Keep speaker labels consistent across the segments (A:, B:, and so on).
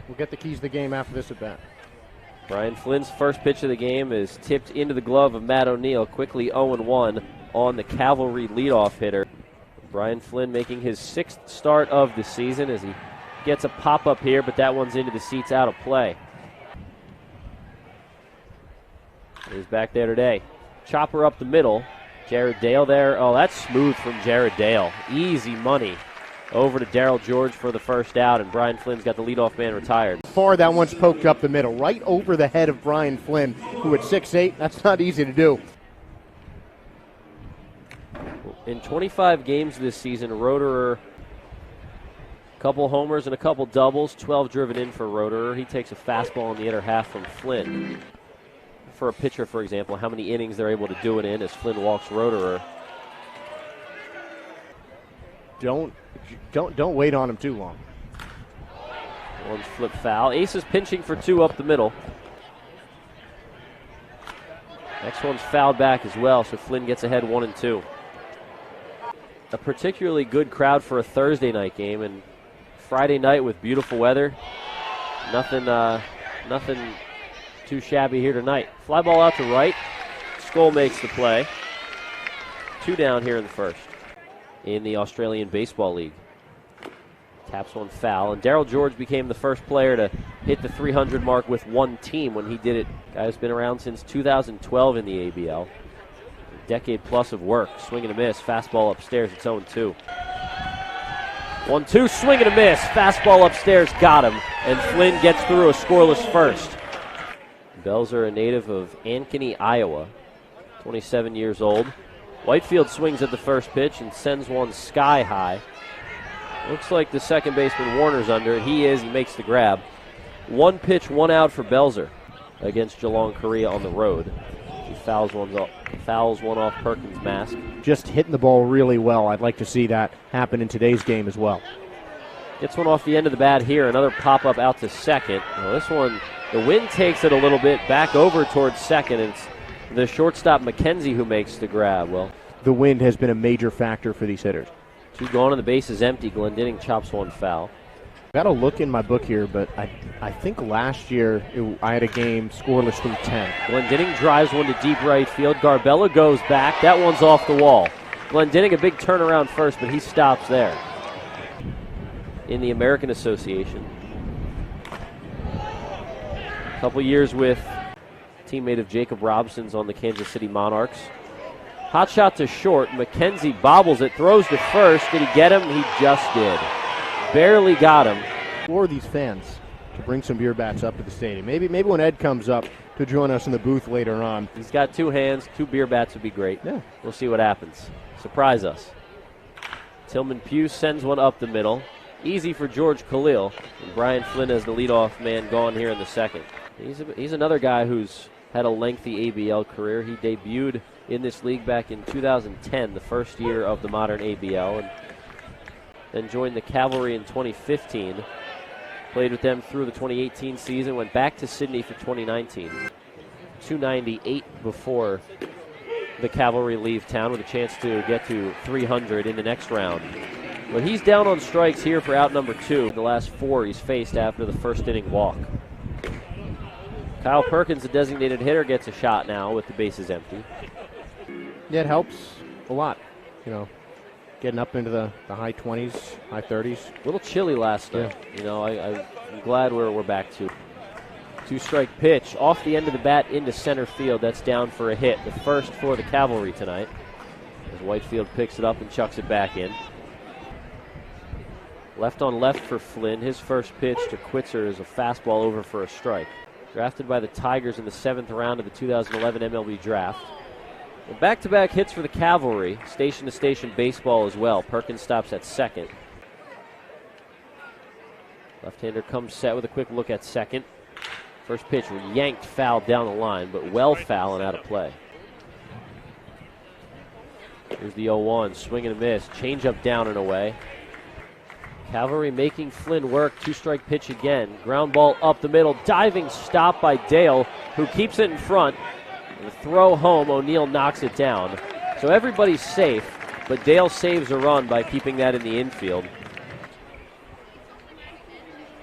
A: will get the keys to the game after this at bat.
B: Brian Flynn's first pitch of the game is tipped into the glove of Matt O'Neill, quickly 0-1 on the Cavalry leadoff hitter. Brian Flynn making his 6th start of the season as he gets a pop-up here, but that one's into the seats, out of play. He's back there today. Chopper up the middle. Jared Dale there. Oh, that's smooth from Jared Dale. Easy money over to Darryl George for the first out, and Brian Flynn's got the leadoff man retired.
A: Far that one's poked up the middle, right over the head of Brian Flynn, who at 6'8", that's not easy to do.
B: In 25 games this season, Roederer, a couple homers and a couple doubles, 12 driven in for Roederer. He takes a fastball in the inner half from Flynn. For a pitcher, for example, how many innings they're able to do it in as Flynn walks Roederer.
A: Don't wait on him too long.
B: One's flip foul. Ace is pinching for 2 up the middle. Next one's fouled back as well, so Flynn gets ahead 1-2. A particularly good crowd for a Thursday night game, and Friday night with beautiful weather. Nothing too shabby here tonight. Fly ball out to right. Skoll makes the play. 2 down here in the first in the Australian Baseball League. Taps one foul, and Darryl George became the first player to hit the 300 mark with one team when he did it. Guy's been around since 2012 in the ABL. A decade plus of work. Swing and a miss. Fastball upstairs. It's 0-2. 1-2. Swing and a miss. Fastball upstairs. Got him. And Flynn gets through a scoreless first. Belzer, a native of Ankeny, Iowa. 27 years old. Whitefield swings at the first pitch and sends one sky high. Looks like the second baseman Warner's under it. He is. He makes the grab. 1 pitch, 1 out for Belzer against Geelong Korea on the road. He fouls one off Perkins' mask.
A: Just hitting the ball really well. I'd like to see that happen in today's game as well.
B: Gets one off the end of the bat here. Another pop-up out to second. Well, this one, the wind takes it a little bit back over towards second. It's the shortstop McKenzie who makes the grab. Well,
A: the wind has been a major factor for these hitters.
B: 2 gone and the base is empty. Glendinning chops one foul.
A: Got to look in my book here, but I think last year I had a game scoreless through 10.
B: Glendinning drives one to deep right field. Garbella goes back. That one's off the wall. Glendinning a big turnaround first, but he stops there. In the American Association. A couple years with teammate of Jacob Robson's on the Kansas City Monarchs. Hot shot to short. McKenzie bobbles it, throws to first. Did he get him? He just did. Barely got him.
A: For these fans to bring some beer bats up to the stadium. Maybe when Ed comes up to join us in the booth later on.
B: He's got 2 hands. 2 beer bats would be great.
A: Yeah.
B: We'll see what happens. Surprise us. Tillman Pugh sends one up the middle. Easy for George Khalil. And Brian Flynn as the leadoff man gone here in the second. He's another guy who's had a lengthy ABL career. He debuted in this league back in 2010, the first year of the modern ABL, and then joined the Cavalry in 2015. Played with them through the 2018 season, went back to Sydney for 2019. 298 before the Cavalry leave town with a chance to get to 300 in the next round. But he's down on strikes here for out number 2. The last 4 he's faced after the first inning walk. Kyle Perkins, the designated hitter, gets a shot now with the bases empty.
A: Yeah, it helps a lot, getting up into the high 20s, high 30s.
B: A little chilly last night. Yeah. I'm glad we're back to 2-strike pitch off the end of the bat into center field. That's down for a hit. The first for the Cavalry tonight. As Whitefield picks it up and chucks it back in. Left on left for Flynn. His first pitch to Quitzer is a fastball over for a strike. Drafted by the Tigers in the 7th round of the 2011 MLB draft. Well, back-to-back hits for the Cavalry. Station-to-station baseball as well. Perkins stops at second. Left-hander comes set with a quick look at second. First pitch yanked foul down the line, but well foul and out of play. Here's the 0-1. Swing and a miss. Change-up down and away. Cavalry making Flynn work. 2-strike pitch again. Ground ball up the middle. Diving stop by Dale, who keeps it in front. The throw home, O'Neill knocks it down. So everybody's safe, but Dale saves a run by keeping that in the infield.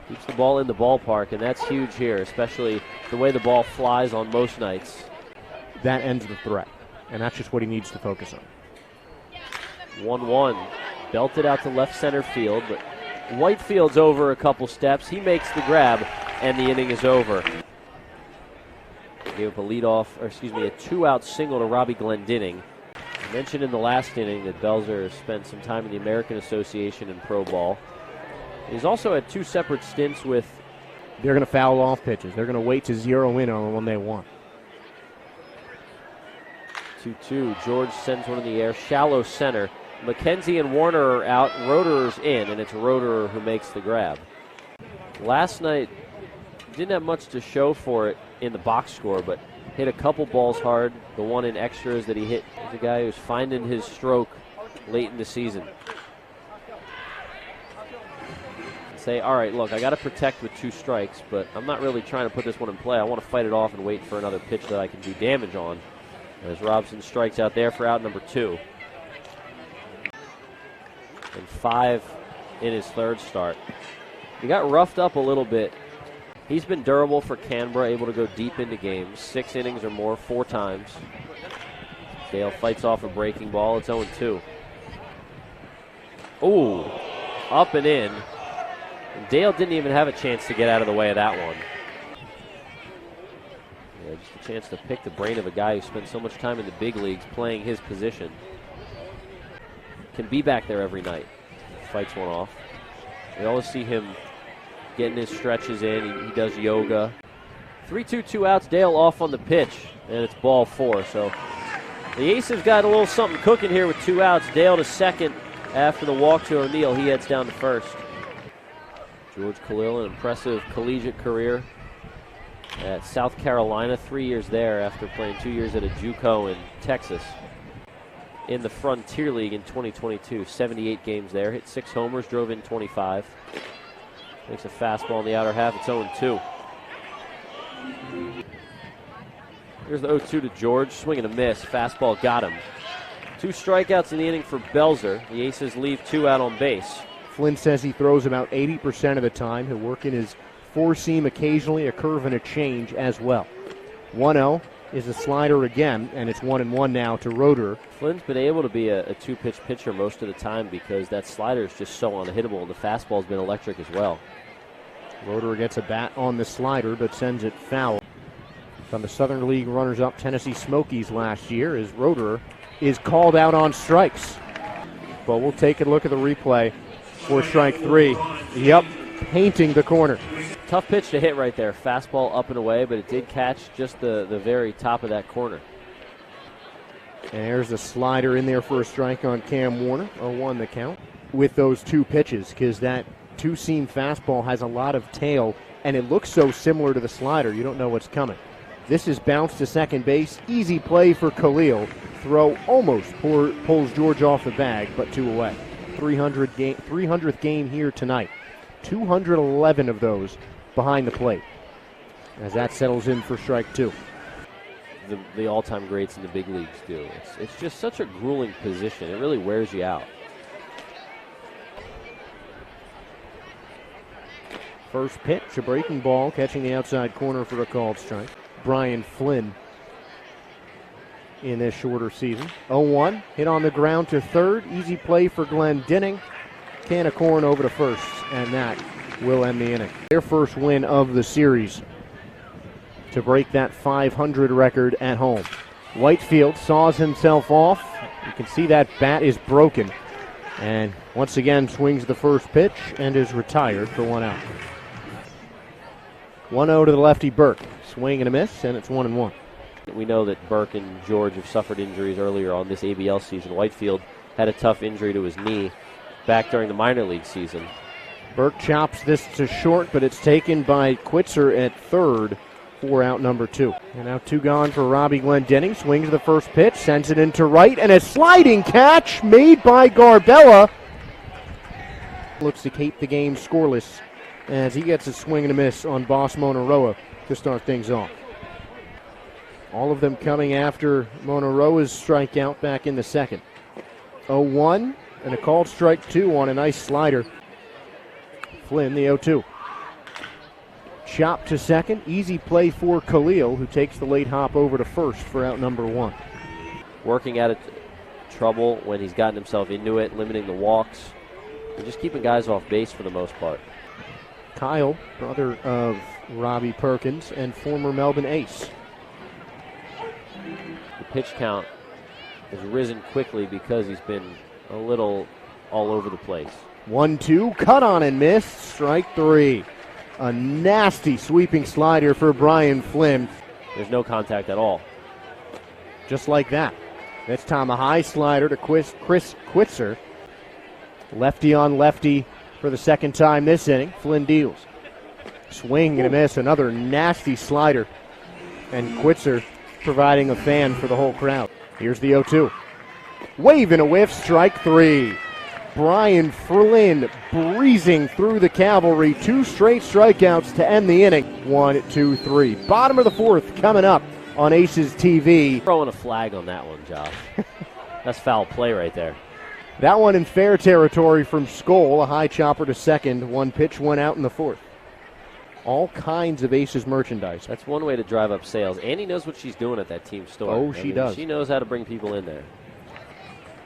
B: Keeps the ball in the ballpark, and that's huge here, especially the way the ball flies on most nights.
A: That ends the threat, and that's just what he needs to focus on.
B: 1-1. Belted out to left center field, but Whitefield's over a couple steps. He makes the grab, and the inning is over. Gave up a two-out single to Robbie Glendinning. I mentioned in the last inning that Belzer spent some time in the American Association and pro ball. He's also had 2 separate stints with...
A: They're going to foul off pitches. They're going to wait to zero in on the one they want.
B: 2-2. George sends one in the air, shallow center. McKenzie and Warner are out. Roederer's in, and it's Roederer who makes the grab. Last night, didn't have much to show for it in the box score, but hit a couple balls hard. The one in extras that he hit is a guy who's finding his stroke late in the season. Say, all right, look, I got to protect with 2 strikes, but I'm not really trying to put this one in play. I want to fight it off and wait for another pitch that I can do damage on. As Robson strikes out there for out number 2. And 5 in his third start. He got roughed up a little bit. He's been durable for Canberra, able to go deep into games. 6 innings or more, 4 times. Dale fights off a breaking ball. It's 0-2. Ooh, up and in. And Dale didn't even have a chance to get out of the way of that one. Yeah, just a chance to pick the brain of a guy who spent so much time in the big leagues playing his position. Can be back there every night. Fights one off. We always see him getting his stretches in. He does yoga. 3-2, 2 outs. Dale off on the pitch, and it's ball 4. So the Aces got a little something cooking here with 2 outs. Dale to second after the walk to O'Neill. He heads down to first. George Khalil, an impressive collegiate career at South Carolina. 3 years there after playing 2 years at a JUCO in Texas. In the Frontier League in 2022, 78 games there. Hit 6 homers, drove in 25. Makes a fastball in the outer half. It's 0-2. Here's the 0-2 to George. Swing and a miss. Fastball got him. 2 strikeouts in the inning for Belzer. The Aces leave 2 out on base.
A: Flynn says he throws about 80% of the time. He'll work in his 4-seam occasionally, a curve and a change as well. 1-0 is a slider again, and it's 1-1 now to Roederer.
B: Flynn's been able to be a 2-pitch pitcher most of the time because that slider is just so unhittable, and the fastball's been electric as well.
A: Roederer gets a bat on the slider, but sends it foul. From the Southern League runners-up Tennessee Smokies last year, as Roederer is called out on strikes. But we'll take a look at the replay for strike 3. Yep, painting the corner.
B: Tough pitch to hit right there. Fastball up and away, but it did catch just the very top of that corner.
A: And there's a slider in there for a strike on Cam Warner. 0-1 the count with those 2 pitches, because that 2-seam fastball has a lot of tail, and it looks so similar to the slider, you don't know what's coming. This is bounced to second base. Easy play for Khalil. Throw almost pulls George off the bag, but 2 away. 300th game here tonight. 211 of those behind the plate, as that settles in for strike 2.
B: The all-time greats in the big leagues do. It's just such a grueling position. It really wears you out.
A: First pitch, a breaking ball, catching the outside corner for a called strike. Brian Flynn in this shorter season. 0-1, hit on the ground to third. Easy play for Glendinning. Can of corn over to first, and that will end the inning. Their first win of the series to break that 500 record at home. Whitefield saws himself off. You can see that bat is broken. And once again swings the first pitch and is retired for 1 out. 1-0 to the lefty Burke. Swing and a miss, and it's 1-1.
B: We know that Burke and George have suffered injuries earlier on this ABL season. Whitefield had a tough injury to his knee back during the minor league season.
A: Burke chops this to short, but it's taken by Quitzer at third for out number 2. And now 2 gone for Robbie Glendinning. Swings the first pitch, sends it into right, and a sliding catch made by Garbella. Looks to keep the game scoreless as he gets a swing and a miss on Boss Monaroa to start things off. All of them coming after Monaroa's strikeout back in the second. 0-1 and a called strike 2 on a nice slider. Flynn, the 0-2. chop to second. Easy play for Khalil, who takes the late hop over to first for out number 1.
B: Working out of trouble when he's gotten himself into it, limiting the walks, and just keeping guys off base for the most part.
A: Kyle, brother of Robbie Perkins and former Melbourne ace.
B: The pitch count has risen quickly because he's been a little all over the place.
A: 1-2, cut on and missed, strike 3. A nasty sweeping slider for Brian Flynn.
B: There's no contact at all.
A: Just like that. This time a high slider to Chris Quitzer. Lefty on lefty for the second time this inning. Flynn deals. Swing and a miss, another nasty slider. And Quitzer providing a fan for the whole crowd. Here's the 0-2. Wave and a whiff, strike 3. Brian Flynn breezing through the Cavalry. 2 straight strikeouts to end the inning. 1, 2, 3. Bottom of the 4th coming up on Aces TV.
B: Throwing a flag on that one, Josh. That's foul play right there.
A: That one in fair territory from Skoll. A high chopper to second. 1 pitch, 1 out in the 4th. All kinds of Aces merchandise.
B: That's one way to drive up sales. Annie knows what she's doing at that team store.
A: Oh, she does.
B: She knows how to bring people in there.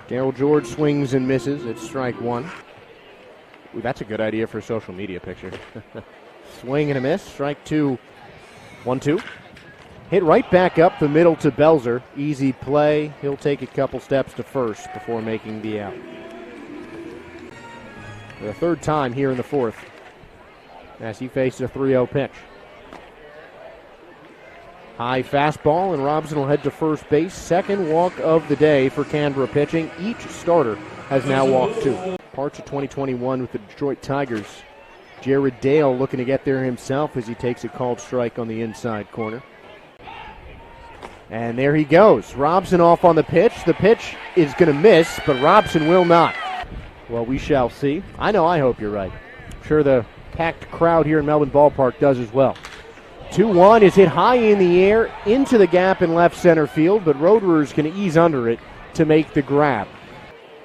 A: Darryl George swings and misses. It's strike 1. Ooh, that's a good idea for a social media picture. Swing and a miss. Strike 2. 1-2. Hit right back up the middle to Belzer. Easy play. He'll take a couple steps to first before making the out. For the 3rd time here in the 4th as he faces a 3-0 pitch. High fastball, and Robson will head to first base. Second walk of the day for Canberra pitching. Each starter has now walked 2. Parts of 2021 with the Detroit Tigers. Jared Dale looking to get there himself as he takes a called strike on the inside corner. And there he goes. Robson off on the pitch. The pitch is going to miss, but Robson will not. Well, we shall see. I hope you're right. I'm sure the packed crowd here in Melbourne Ballpark does as well. 2-1 is hit high in the air into the gap in left center field, but Roederer's going to ease under it to make the grab.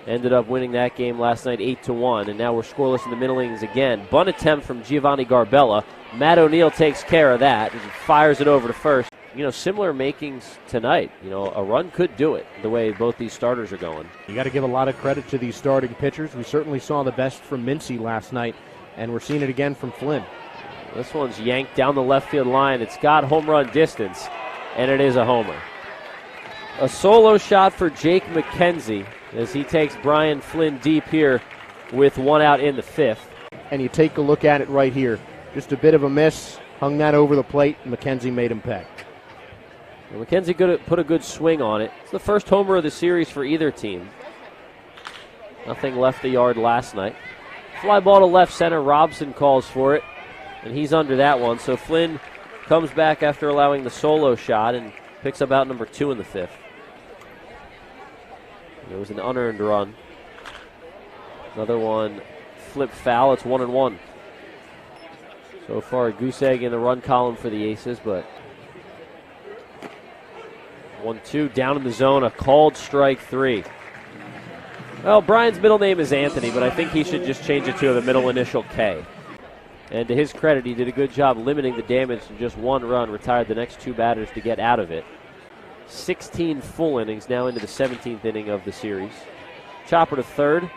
B: Ended up winning that game last night 8-1, and now we're scoreless in the middle innings again. Bunt attempt from Giovanni Garbella. Matt O'Neill takes care of that. He fires it over to first. Similar makings tonight. A run could do it the way both these starters are going. You
A: got to give a lot of credit to these starting pitchers. We certainly saw the best from Mincy last night, and we're seeing it again from Flynn.
B: This one's yanked down the left field line. It's got home run distance, and it is a homer. A solo shot for Jake McKenzie as he takes Brian Flynn deep here with 1 out in the 5th.
A: And you take a look at it right here. Just a bit of a miss. Hung that over the plate. McKenzie made him pay.
B: Well, McKenzie put a good swing on it. It's the first homer of the series for either team. Nothing left the yard last night. Fly ball to left center. Robson calls for it, and he's under that one. So Flynn comes back after allowing the solo shot and picks up out number 2 in the 5th. There was an unearned run. Another one flipped foul. It's 1-1. So far, a goose egg in the run column for the Aces, but 1-2 down in the zone, a called strike 3. Well, Brian's middle name is Anthony, but I think he should just change it to the middle initial K. And to his credit, he did a good job limiting the damage to just 1 run, retired the next 2 batters to get out of it. 16 full innings, now into the 17th inning of the series. Chopper to third.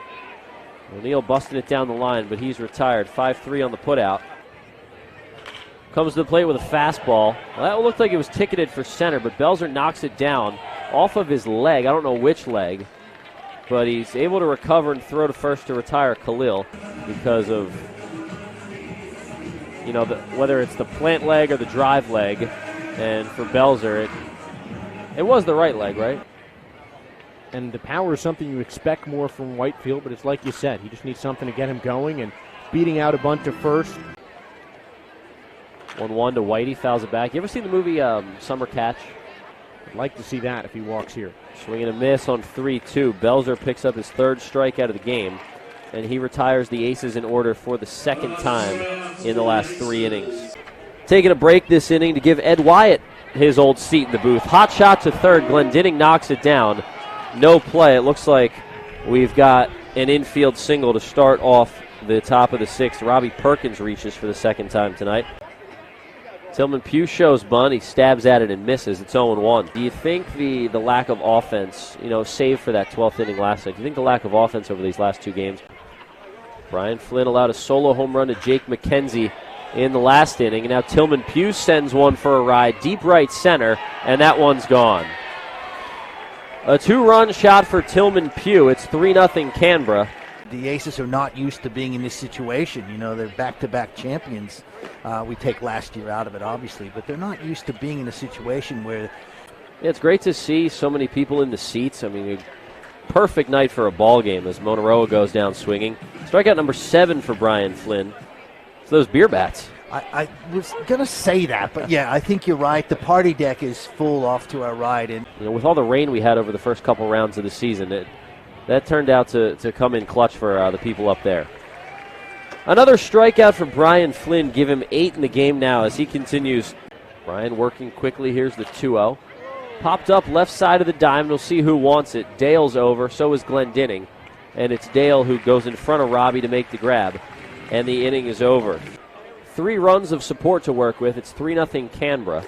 B: O'Neill busting it down the line, but he's retired. 5-3 on the putout. Comes to the plate with a fastball. Well, that looked like it was ticketed for center, but Belzer knocks it down off of his leg. I don't know which leg, but he's able to recover and throw to first to retire Khalil because of, whether it's the plant leg or the drive leg. And for Belzer, it was the right leg, right?
A: And the power is something you expect more from Whitefield, but it's like you said, he just needs something to get him going, and beating out a bunt to first.
B: 1-1 to Whitey, fouls it back. You ever seen the movie Summer Catch?
A: I'd like to see that if he walks here.
B: Swing and a miss on 3-2. Belzer picks up his 3rd strikeout of the game, and he retires the Aces in order for the 2nd time in the last 3 innings. Taking a break this inning to give Ed Wyatt his old seat in the booth. Hot shot to third. Glendinning knocks it down. No play. It looks like we've got an infield single to start off the top of the 6th. Robbie Perkins reaches for the 2nd time tonight. Tillman Pugh shows bunt. He stabs at it and misses. It's 0-1. Do you think the lack of offense, save for that 12th inning last night, do you think the lack of offense over these last two games? Brian Flynn allowed a solo home run to Jake McKenzie in the last inning, and now Tillman Pugh sends one for a ride, deep right center, and that one's gone. A 2-run shot for Tillman Pugh. It's 3-0 Canberra.
C: The Aces are not used to being in this situation. They're back-to-back champions. We take last year out of it, obviously, but they're not used to being in a situation where...
B: Yeah, it's great to see so many people in the seats. I mean, a perfect night for a ball game as Monaroa goes down swinging. Strikeout number 7 for Brian Flynn. It's those beer bats.
C: I was going to say that, but yeah, I think you're right. The party deck is full off to our right. And
B: with all the rain we had over the first couple rounds of the season, that turned out to come in clutch for the people up there. Another strikeout for Brian Flynn. Give him 8 in the game now as he continues. Brian working quickly. Here's the 2-0. Popped up left side of the diamond. We'll see who wants it. Dale's over. So is Glendinning. And it's Dale who goes in front of Robbie to make the grab. And the inning is over. 3 runs of support to work with. It's 3-0 Canberra.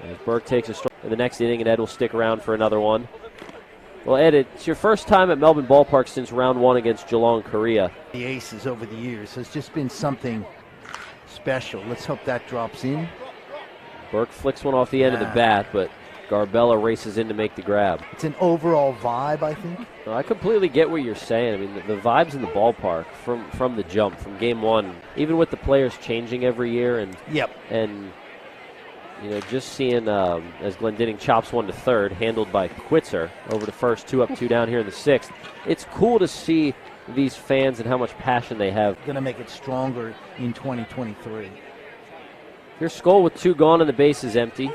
B: As Burke takes a strike in the next inning, and Ed will stick around for another one. Well, Ed, it's your first time at Melbourne Ballpark since round 1 against Geelong, Korea.
C: The Aces over the years has just been something special. Let's hope that drops in.
B: Burke flicks one off the end of the bat, but Garbella races in to make the grab.
C: It's an overall vibe, I think.
B: No, I completely get what you're saying. I mean, the vibes in the ballpark from the jump, from game 1, even with the players changing every year, and just seeing as Glendinning chops one to third, handled by Quitzer over to first, 2 up, 2 down here in the 6th. It's cool to see these fans and how much passion they have.
C: Going to make it stronger in 2023.
B: Here's Skoll with 2 gone and the base is empty.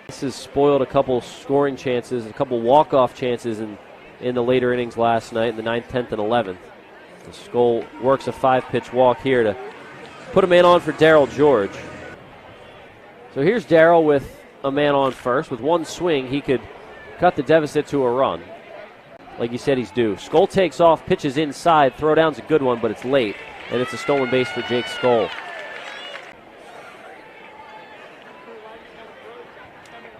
B: This has spoiled a couple scoring chances, a couple walk-off chances in the later innings last night in the 9th, 10th, and 11th. The Skoll works a 5-pitch walk here to put a man on for Darryl George. So here's Darryl with a man on first. With one swing, he could cut the deficit to a run. Like you said, he's due. Skoll takes off, pitches inside. Throwdown's a good one, but it's late, and it's a stolen base for Jake Skoll.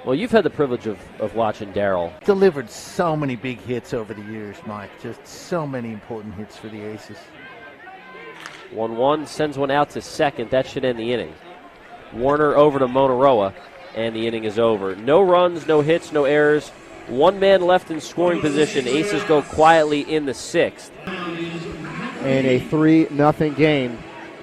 B: Well, you've had the privilege of watching Darryl.
C: Delivered so many big hits over the years, Mike. Just so many important hits for the Aces.
B: 1-1, sends one out to second. That should end the inning. Warner over to Monaroa, and the inning is over. No runs, no hits, no errors. 1 man left in scoring position. Aces go quietly in the 6th.
A: And a 3-0 game.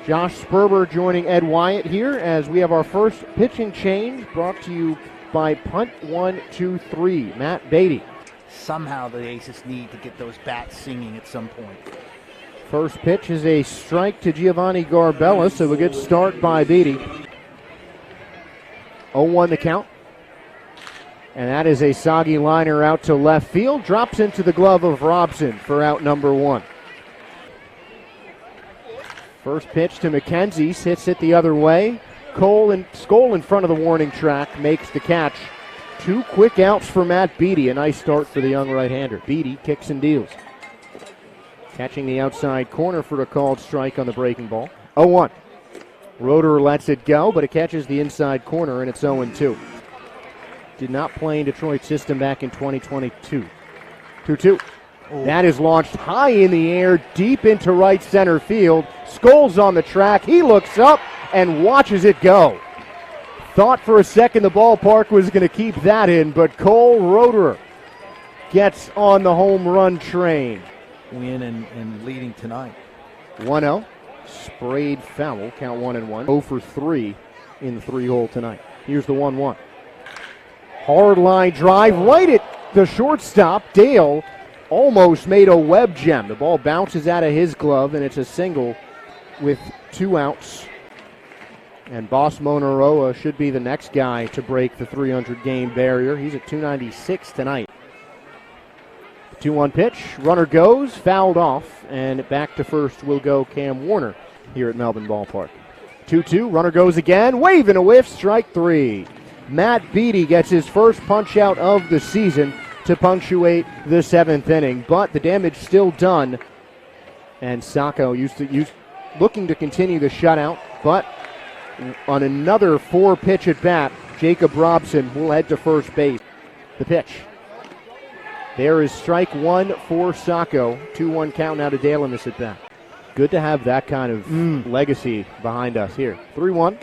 A: Josh Sperber joining Ed Wyatt here as we have our first pitching change brought to you by Punt 1, 2, 3, Matt Beatty.
C: Somehow the Aces need to get those bats singing at some point.
A: First pitch is a strike to Giovanni Garbella, so a good start by Beatty. 0-1 the count. And that is a soggy liner out to left field. Drops into the glove of Robson for out number 1. First pitch to McKenzie, hits it the other way. Skoll in front of the warning track makes the catch. 2 quick outs for Matt Beatty. A nice start for the young right-hander. Beatty kicks and deals. Catching the outside corner for a called strike on the breaking ball. 0-1. Roeder lets it go, but it catches the inside corner, and it's 0-2. Did not play in Detroit's system back in 2022. 2-2. That is launched high in the air, deep into right center field. Skoll's on the track. He looks up and watches it go. Thought for a second the ballpark was going to keep that in, but Cole Roeder gets on the home run train.
C: Win and leading tonight.
A: 1-0. Sprayed foul, count 1-1. 0 for 3 in the 3-hole tonight. Here's the 1-1. Hard line drive right at the shortstop. Dale almost made a web gem. The ball bounces out of his glove, and it's a single with 2 outs. And Boss Monaroa should be the next guy to break the 300-game barrier. He's at 296 tonight. 2-1 pitch. Runner goes, fouled off, and back to first will go Cam Warner here at Melbourne Ballpark. 2-2, runner goes again, wave and a whiff, strike 3. Matt Beatty gets his first punch out of the season to punctuate the 7th inning, but the damage still done. And Sacco looking to continue the shutout, but on another 4-pitch at bat, Jacob Robson will head to first base. The pitch. There is strike one for Sacco. 2-1 count now to Dale in this at bat. Good to have that kind of legacy behind us here. 3-1.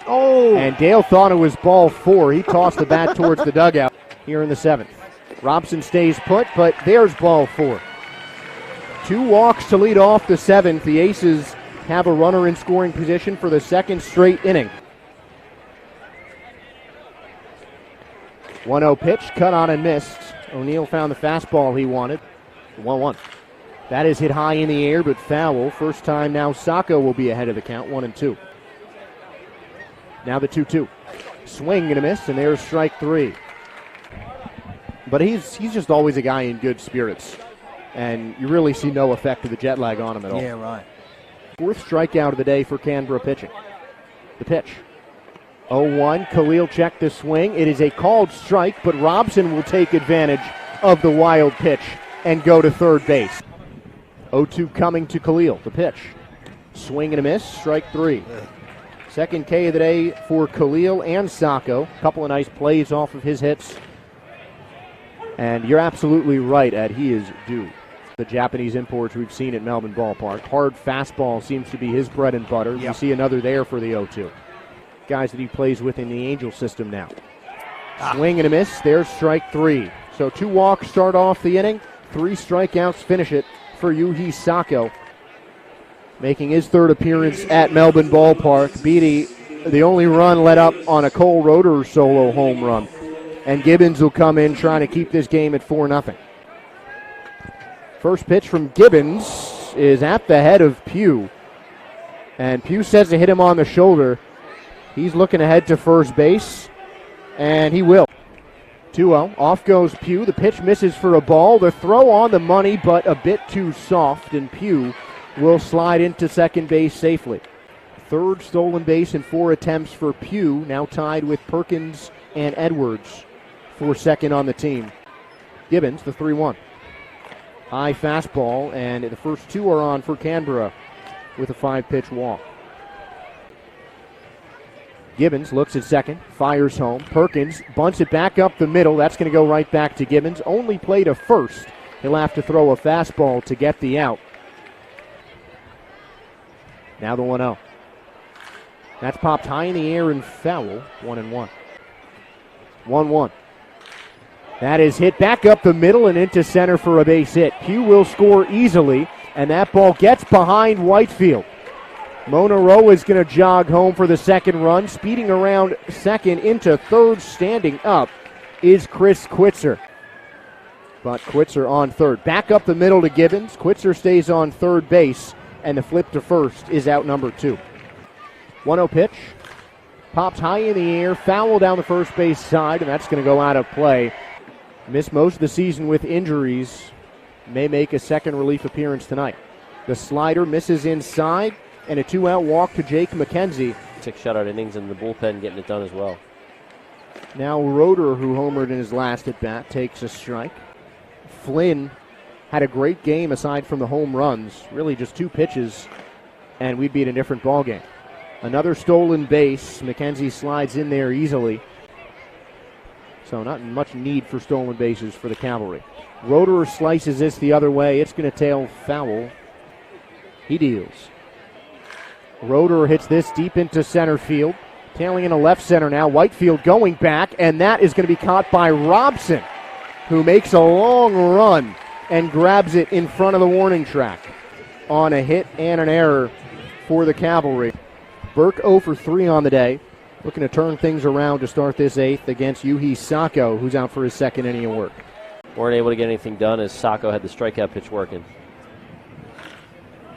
C: Oh!
A: And Dale thought it was ball 4. He tossed the bat towards the dugout here in the 7th. Robson stays put, but there's ball 4. 2 walks to lead off the 7th. The Aces have a runner in scoring position for the second straight inning. 1-0 pitch, cut on and missed. O'Neill found the fastball he wanted. 1-1. That is hit high in the air, but foul. First time now Sacco will be ahead of the count, 1-2. Now the 2-2. Swing and a miss, and there's strike 3. But he's just always a guy in good spirits. And you really see no effect of the jet lag on him at all.
C: Yeah, right.
A: 4th strikeout of the day for Canberra pitching. The pitch. 0-1. Khalil checked the swing. It is a called strike, but Robson will take advantage of the wild pitch and go to third base. 0-2 coming to Khalil. The pitch. Swing and a miss. Strike 3. Second K of the day for Khalil and Sacco. A couple of nice plays off of his hits. And you're absolutely right, Ed. He is due. The Japanese imports we've seen at Melbourne Ballpark. Hard fastball seems to be his bread and butter. Yep. You see another there for the 0-2. Guys that he plays with in the Angel system now. Swing and a miss. There's strike 3. So 2 walks start off the inning. 3 strikeouts finish it for Yuhi Sacco. Making his 3rd appearance at Melbourne Ballpark. Beatty, the only run let up on a Cole Roeder solo home run. And Gibbons will come in trying to keep this game at 4-0. First pitch from Gibbons is at the head of Pugh. And Pugh says to hit him on the shoulder. He's looking ahead to first base, and he will. 2-0. Off goes Pugh. The pitch misses for a ball. The throw on the money, but a bit too soft, and Pugh will slide into second base safely. 3rd stolen base in 4 attempts for Pugh, now tied with Perkins and Edwards for second on the team. Gibbons, the 3-1. High fastball, and the first 2 are on for Canberra with a 5-pitch walk. Gibbons looks at second, fires home. Perkins bunts it back up the middle. That's going to go right back to Gibbons. Only play to first. He'll have to throw a fastball to get the out. Now the 1-0. That's popped high in the air and foul. 1-1. 1-1. That is hit back up the middle and into center for a base hit. Pugh will score easily, and that ball gets behind Whitefield. Mona Rowe is going to jog home for the second run. Speeding around second into third, standing up, is Chris Quitzer. But Quitzer on third. Back up the middle to Gibbons. Quitzer stays on third base, and the flip to first is out number 2. 1-0 pitch. Popped high in the air, foul down the first base side, and that's going to go out of play. Missed most of the season with injuries. May make a second relief appearance tonight. The slider misses inside, and a 2-out walk to Jake McKenzie.
B: 6 shutout innings in the bullpen getting it done as well.
A: Now Roeder, who homered in his last at-bat, takes a strike. Flynn had a great game aside from the home runs. Really just 2 pitches, and we'd be in a different ballgame. Another stolen base. McKenzie slides in there easily. So not much need for stolen bases for the Cavalry. Roeder slices this the other way. It's going to tail foul. He deals. Roeder hits this deep into center field. Tailing into left center now. Whitefield going back, and that is going to be caught by Robson, who makes a long run and grabs it in front of the warning track on a hit and an error for the Cavalry. Burke 0 for 3 on the day. Looking to turn things around to start this 8th against Yuhi Sacco, who's out for his second inning of work.
B: Weren't able to get anything done as Sacco had the strikeout pitch working.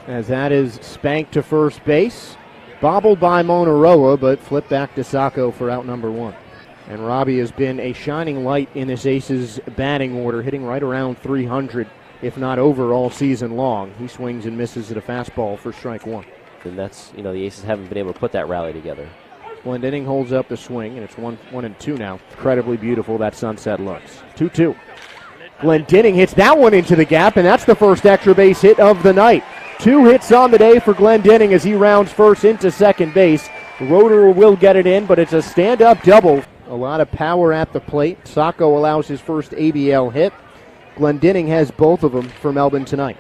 A: As that is spanked to first base. Bobbled by Monaroa, but flipped back to Sacco for out number 1. And Robbie has been a shining light in this Aces batting order, hitting right around 300, if not over, all season long. He swings and misses at a fastball for strike 1.
B: And that's, the Aces haven't been able to put that rally together.
A: Glendening holds up the swing, and it's 1-2 now. Incredibly beautiful that sunset looks. 2-2. Glendening hits that one into the gap, and that's the first extra base hit of the night. 2 hits on the day for Glendening as he rounds first into second base. Roederer will get it in, but it's a stand-up double. A lot of power at the plate. Sacco allows his first ABL hit. Glendinning has both of them for Melbourne tonight.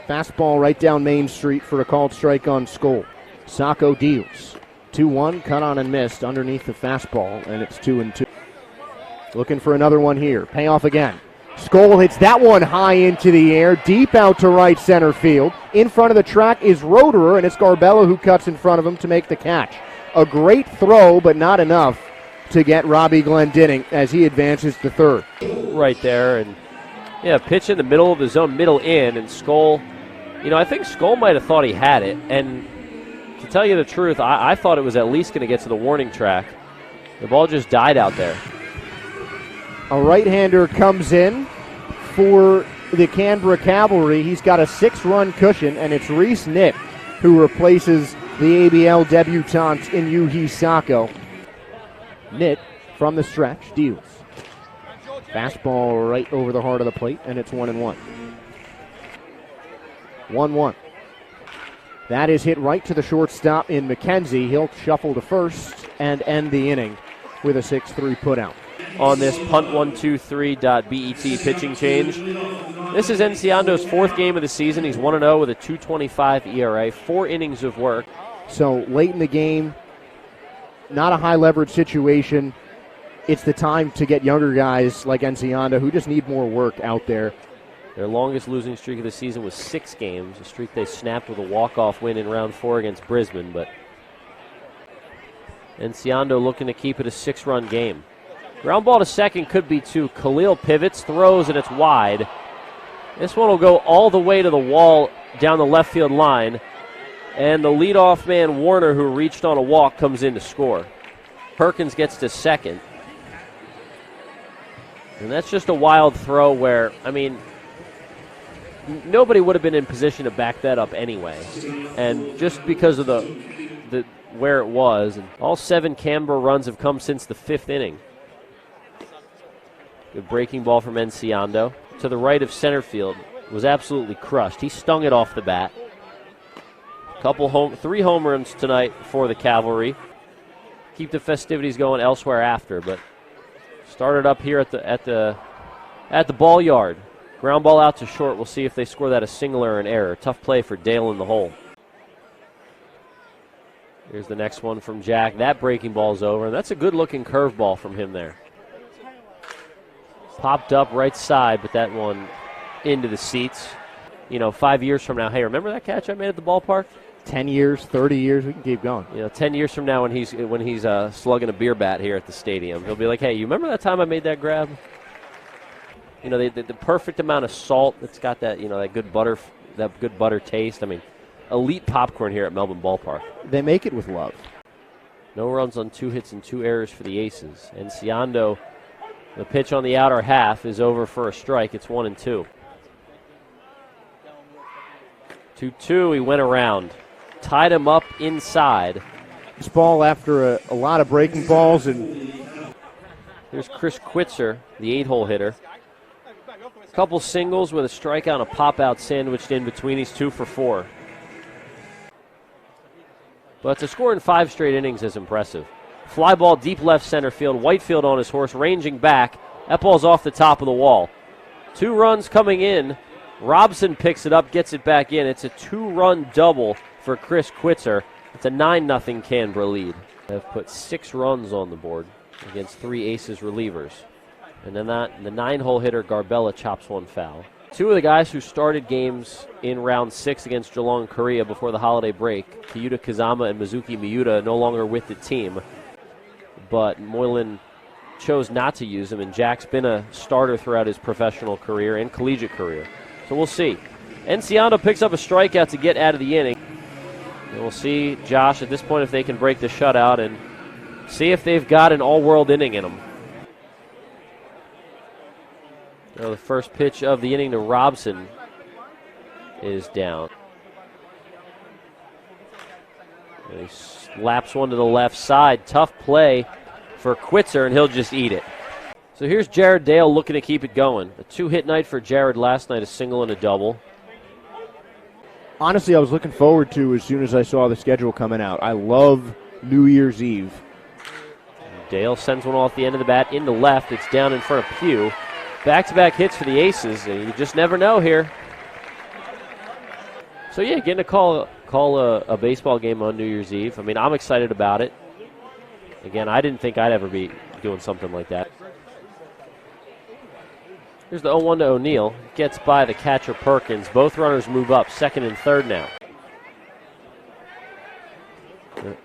A: Fastball right down Main Street for a called strike on Skoll. Sacco deals. 2-1, cut on and missed underneath the fastball, and it's 2-2. Looking for another one here. Payoff again. Skoll hits that one high into the air, deep out to right center field. In front of the track is Roederer, and it's Garbella who cuts in front of him to make the catch. A great throw, but not enough to get Robbie Glendinning as he advances to third.
B: Right there, and yeah, pitch in the middle of the zone, middle in, and Skoll, I think Skoll might have thought he had it, and to tell you the truth, I thought it was at least going to get to the warning track. The ball just died out there.
A: A right-hander comes in for the Canberra Cavalry. He's got a 6-run cushion, and it's Reese Knipp who replaces the ABL debutant in Yuhi Sacco. Knipp from the stretch deals. Fastball right over the heart of the plate, and it's 1-1. 1-1. That is hit right to the shortstop in McKenzie. He'll shuffle to first and end the inning with a 6-3 putout.
B: On this punt123.bet pitching change. This is Enciando's fourth game of the season. He's 1-0 with a 2.25 ERA, 4 innings of work.
A: So late in the game, not a high leverage situation. It's the time to get younger guys like Enciando who just need more work out there.
B: Their longest losing streak of the season was 6 games, a streak they snapped with a walk-off win in round 4 against Brisbane, but Enciando looking to keep it a 6-run game. Ground ball to second could be 2. Khalil pivots, throws, and it's wide. This one will go all the way to the wall down the left field line, and the leadoff man, Warner, who reached on a walk, comes in to score. Perkins gets to second. And that's just a wild throw where, nobody would have been in position to back that up anyway. And just because of the where it was, and all 7 Canberra runs have come since the 5th inning. Good breaking ball from Enciando. To the right of center field. Was absolutely crushed. He stung it off the bat. 3 home runs tonight for the Cavalry. Keep the festivities going elsewhere after, but started up here at the ball yard. Ground ball out to short. We'll see if they score that a single or an error. Tough play for Dale in the hole. Here's the next one from Jack. That breaking ball's over, and that's a good-looking curveball from him there. Popped up right side, but that one into the seats. 5 years from now, hey, remember that catch I made at the ballpark?
A: 10 years, 30 years, we can keep going.
B: 10 years from now when he's slugging a beer bat here at the stadium, he'll be like, hey, you remember that time I made that grab? The perfect amount of salt that's got that, that good butter taste. Elite popcorn here at Melbourne Ballpark.
A: They make it with love.
B: No runs on 2 hits and 2 errors for the Aces. Enciando, the pitch on the outer half is over for a strike. It's 1-2. 2-2, he went around. Tied him up inside.
A: This ball after a lot of breaking balls. And
B: here's Chris Quitzer, the 8-hole hitter. A couple singles with a strikeout and a pop-out sandwiched in between. He's 2 for 4. But to score in 5 straight innings is impressive. Fly ball deep left center field. Whitefield on his horse, ranging back. That ball's off the top of the wall. 2 runs coming in. Robson picks it up, gets it back in. It's a 2-run double for Chris Quitzer. It's a 9-0 Canberra lead. They've put 6 runs on the board against 3 Aces relievers. And then the 9-hole hitter Garbella chops one foul. 2 of the guys who started games in round 6 against Geelong Korea before the holiday break, Kyuta Kazama and Mizuki Miyuta, no longer with the team. But Moylan chose not to use him, and Jack's been a starter throughout his professional career and collegiate career. So we'll see. Enciando picks up a strikeout to get out of the inning. And we'll see, Josh, at this point, if they can break the shutout and see if they've got an all-world inning in them. Now the first pitch of the inning to Robson is down. And he slaps one to the left side. Tough play for Quitzer, and he'll just eat it. So here's Jared Dale looking to keep it going. A 2-hit night for Jared last night, a single and a double.
A: Honestly, I was looking forward to as soon as I saw the schedule coming out. I love New Year's Eve.
B: Dale sends one off the end of the bat into left. It's down in front of Pugh. Back-to-back hits for the Aces, and you just never know here. So, yeah, getting to call a baseball game on New Year's Eve. I mean, I'm excited about it. Again, I didn't think I'd ever be doing something like that. Here's the 0-1 to O'Neill. Gets by the catcher Perkins. Both runners move up, second and third now.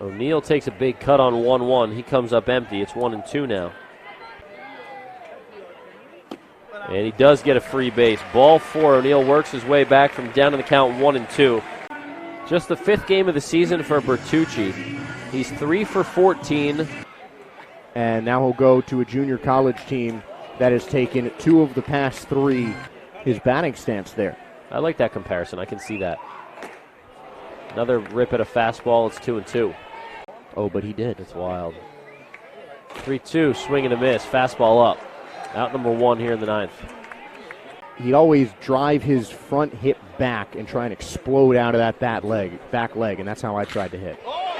B: O'Neill takes a big cut on 1-1. He comes up empty. It's 1-2 now. And he does get a free base. Ball 4. O'Neill works his way back from down in the count 1-2. Just the 5th game of the season for Bertucci. He's 3 for 14.
A: And now he'll go to a junior college team that has taken 2 of the past 3. His batting stance there.
B: I like that comparison. I can see that. Another rip at a fastball. It's 2-2.
A: Oh, but he did.
B: It's wild. 3-2, swing and a miss. Fastball up. Out number 1 here in the 9th.
A: He'd always drive his front hip back and try and explode out of that back leg, and that's how I tried to hit.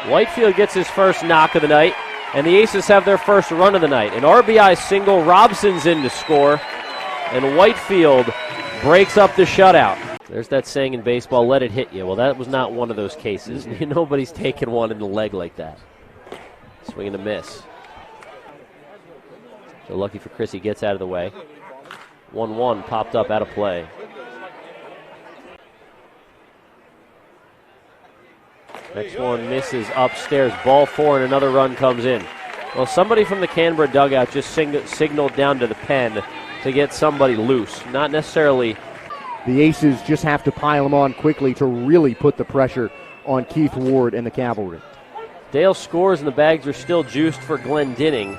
B: Whitefield gets his first knock of the night, and the Aces have their first run of the night. An RBI single, Robson's in to score, and Whitefield breaks up the shutout. There's that saying in baseball, let it hit you. Well, that was not one of those cases. Nobody's taken one in the leg like that. Swing and a miss. So lucky for Chris, he gets out of the way. 1-1 popped up out of play. Next one misses upstairs. Ball 4 and another run comes in. Well, somebody from the Canberra dugout just signaled down to the pen to get somebody loose. Not necessarily.
A: The Aces just have to pile them on quickly to really put the pressure on Keith Ward and the Cavalry.
B: Dale scores and the bags are still juiced for Glendinning.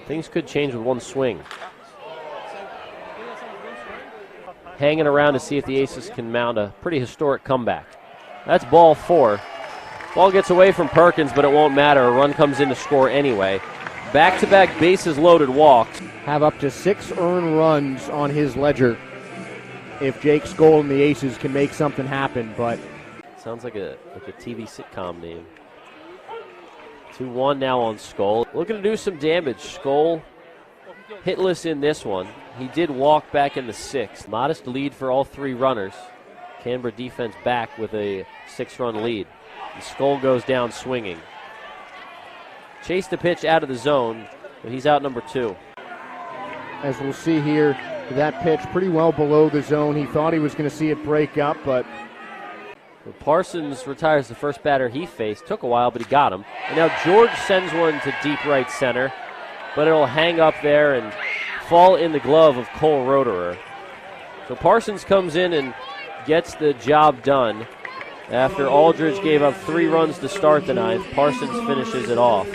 B: Things could change with one swing. Hanging around to see if the Aces can mount a pretty historic comeback. That's ball 4. Ball gets away from Perkins, but it won't matter. A run comes in to score anyway. Back-to-back bases loaded walks.
A: Have up to 6 earned runs on his ledger if Jake Skoll and the Aces can make something happen, but
B: sounds like a TV sitcom name. 2-1 now on Skoll. Looking to do some damage. Skoll hitless in this one. He did walk back in the 6th. Modest lead for all 3 runners. Canberra defense back with a 6-run lead. And Skoll goes down swinging. Chased the pitch out of the zone, but he's out number 2.
A: As we'll see here, that pitch pretty well below the zone. He thought he was going to see it break up, but
B: Parsons retires the first batter he faced. Took a while, but he got him. And now George sends one to deep right center, but it'll hang up there and fall in the glove of Cole Roederer. So Parsons comes in and gets the job done. After Aldridge gave up 3 runs to start the 9th, Parsons finishes it off.